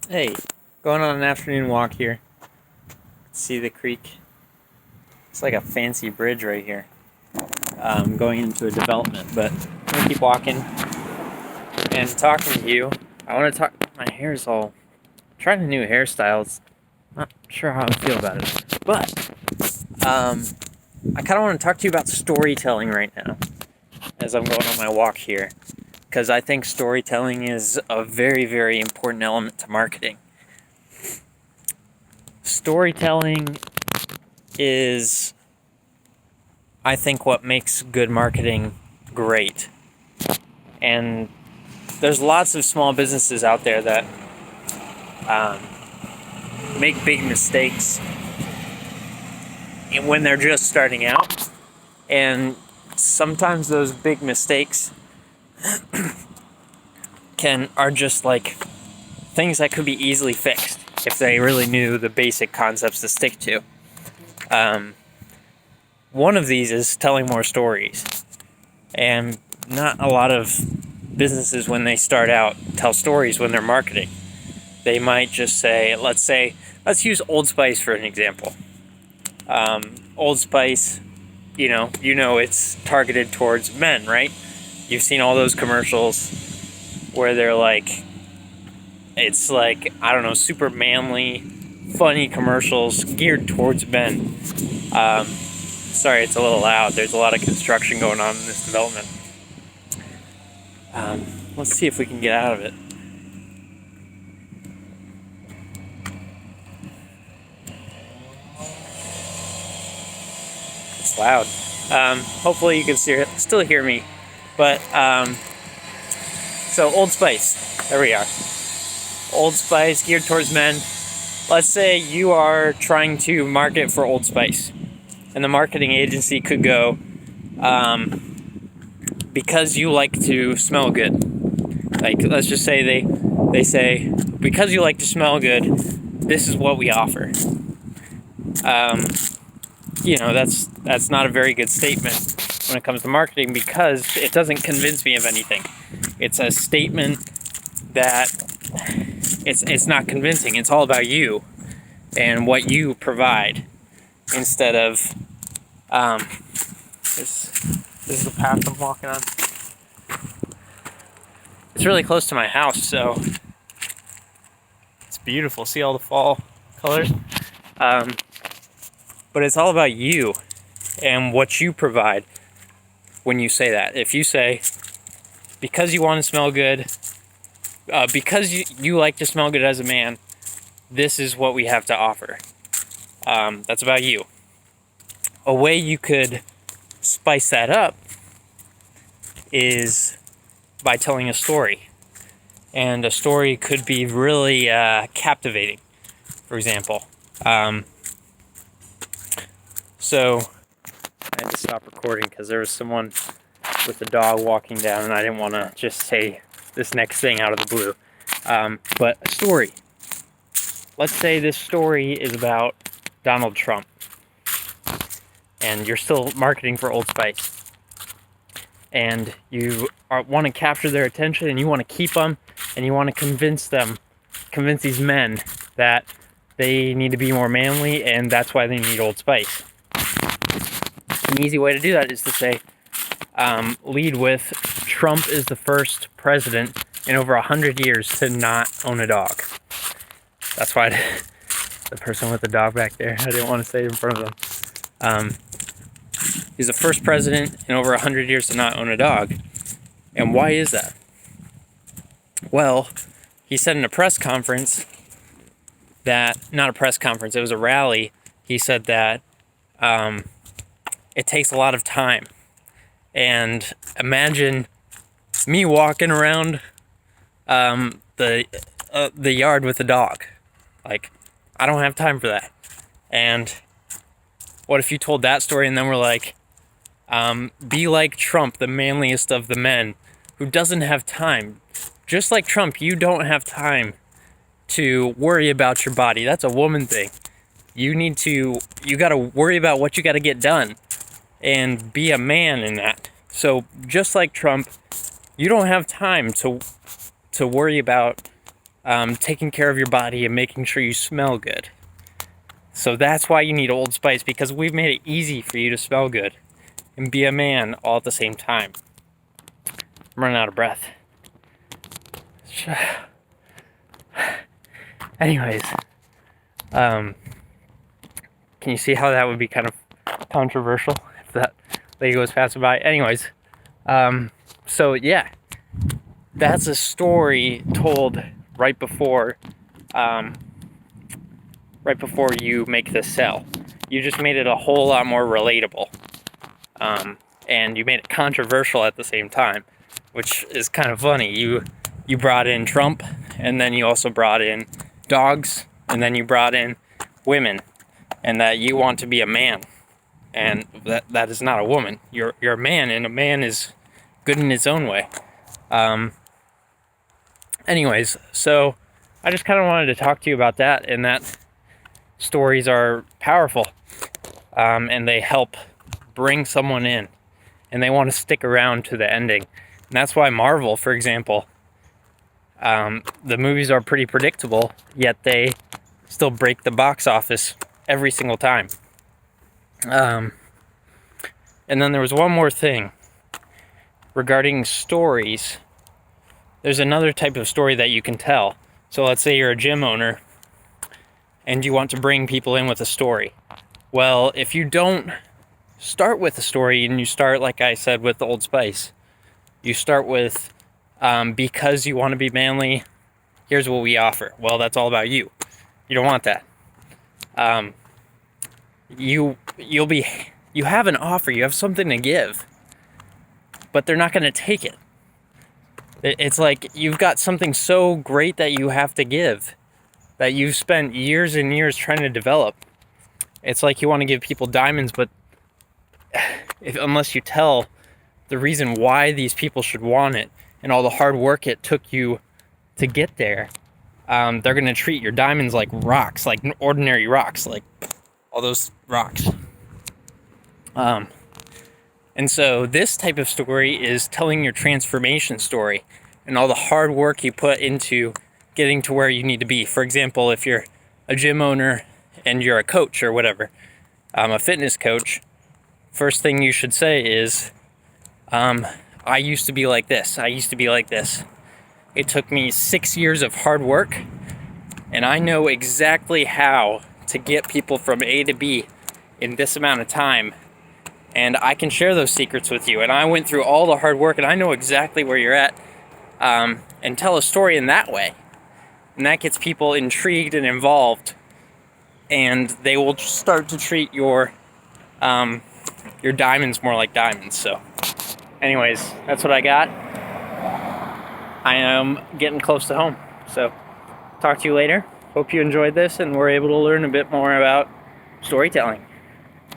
Hey, going on an afternoon walk here. See the creek? It's like a fancy bridge right here. Going into a development, but I'm gonna keep walking and talking to you. I want to talk. My hair's all trying a new hairstyles. Not sure how I feel about it, but I kind of want to talk to you about storytelling right now as I'm going on my walk here, because I think storytelling is a very, very important element to marketing. Storytelling is, I think, what makes good marketing great. And there's lots of small businesses out there that make big mistakes when they're just starting out. And sometimes those big mistakes are just like things that could be easily fixed if they really knew the basic concepts to stick to. One of these is telling more stories. And not a lot of businesses, when they start out, tell stories when they're marketing. They might just say, let's use Old Spice for an example. Old Spice, it's targeted towards men, right? You've seen all those commercials where they're like, it's like, I don't know, super manly, funny commercials geared towards men. Sorry, it's a little loud. There's a lot of construction going on in this development. Let's see if we can get out of it. It's loud. Hopefully you can still hear me. But, so Old Spice. There we are. Old Spice geared towards men. Let's say you are trying to market for Old Spice. And the marketing agency could go, because you like to smell good. Like, let's just say they say, because you like to smell good, this is what we offer. That's not a very good statement when it comes to marketing, because it doesn't convince me of anything. It's a statement that it's not convincing. It's all about you and what you provide, instead of this is the path I'm walking on. It's really close to my house, so it's beautiful. See all the fall colors? But it's all about you and what you provide when you say that. If you say, because you want to smell good, because you like to smell good as a man, this is what we have to offer. That's about you. A way you could spice that up is by telling a story. And a story could be really captivating, for example. So I had to stop recording because there was someone with a dog walking down, and I didn't want to just say this next thing out of the blue. But a story. Let's say this story is about Donald Trump, and you're still marketing for Old Spice. And you want to capture their attention, and you want to keep them, and you want to convince these men that they need to be more manly, and that's why they need Old Spice. An easy way to do that is to say, lead with, Trump is the first president in over 100 years to not own a dog. That's why the person with the dog back there, I didn't want to say it in front of them. He's the first president in over 100 years to not own a dog. And why is that? Well, he said in a press conference not a press conference, it was a rally. He said that it takes a lot of time. And imagine me walking around the yard with a dog. Like, I don't have time for that. And what if you told that story and then we're like, be like Trump, the manliest of the men, who doesn't have time. Just like Trump, you don't have time to worry about your body. That's a woman thing. You gotta worry about what you gotta get done and be a man in that. So just like Trump, you don't have time to worry about taking care of your body and making sure you smell good. So that's why you need Old Spice, because we've made it easy for you to smell good and be a man all at the same time. I'm running out of breath. Anyways, can you see how that would be kind of controversial if that lady goes passing by? Anyways, so yeah, that's a story told right before you make the sell. You just made it a whole lot more relatable, and you made it controversial at the same time, which is kind of funny. You brought in Trump, and then you also brought in dogs, and then you brought in women, and that you want to be a man, and that is not a woman. You're a man, and a man is good in his own way. Anyways, so I just kind of wanted to talk to you about that, and that stories are powerful, and they help bring someone in, and they want to stick around to the ending. And that's why Marvel, for example, the movies are pretty predictable, yet they still break the box office every single time. And then there was one more thing regarding stories. There's another type of story that you can tell. So let's say you're a gym owner and you want to bring people in with a story. Well, if you don't start with a story and you start, like I said, with the Old Spice, you start with, because you want to be manly, here's what we offer. Well, that's all about you. You don't want that. You have an offer, you have something to give, but they're not going to take it. It's like you've got something so great that you have to give, that you've spent years and years trying to develop. It's like you want to give people diamonds, but unless you tell the reason why these people should want it and all the hard work it took you to get there, they're going to treat your diamonds like rocks, like ordinary rocks, like all those rocks. And so this type of story is telling your transformation story and all the hard work you put into getting to where you need to be. For example, if you're a gym owner and you're a coach or whatever, a fitness coach, first thing you should say is, I used to be like this. I used to be like this. It took me 6 years of hard work, and I know exactly how to get people from A to B in this amount of time. And I can share those secrets with you. And I went through all the hard work, and I know exactly where you're at, and tell a story in that way. And that gets people intrigued and involved, and they will start to treat your diamonds more like diamonds. So anyways, that's what I got. I am getting close to home. So talk to you later. Hope you enjoyed this and were able to learn a bit more about storytelling.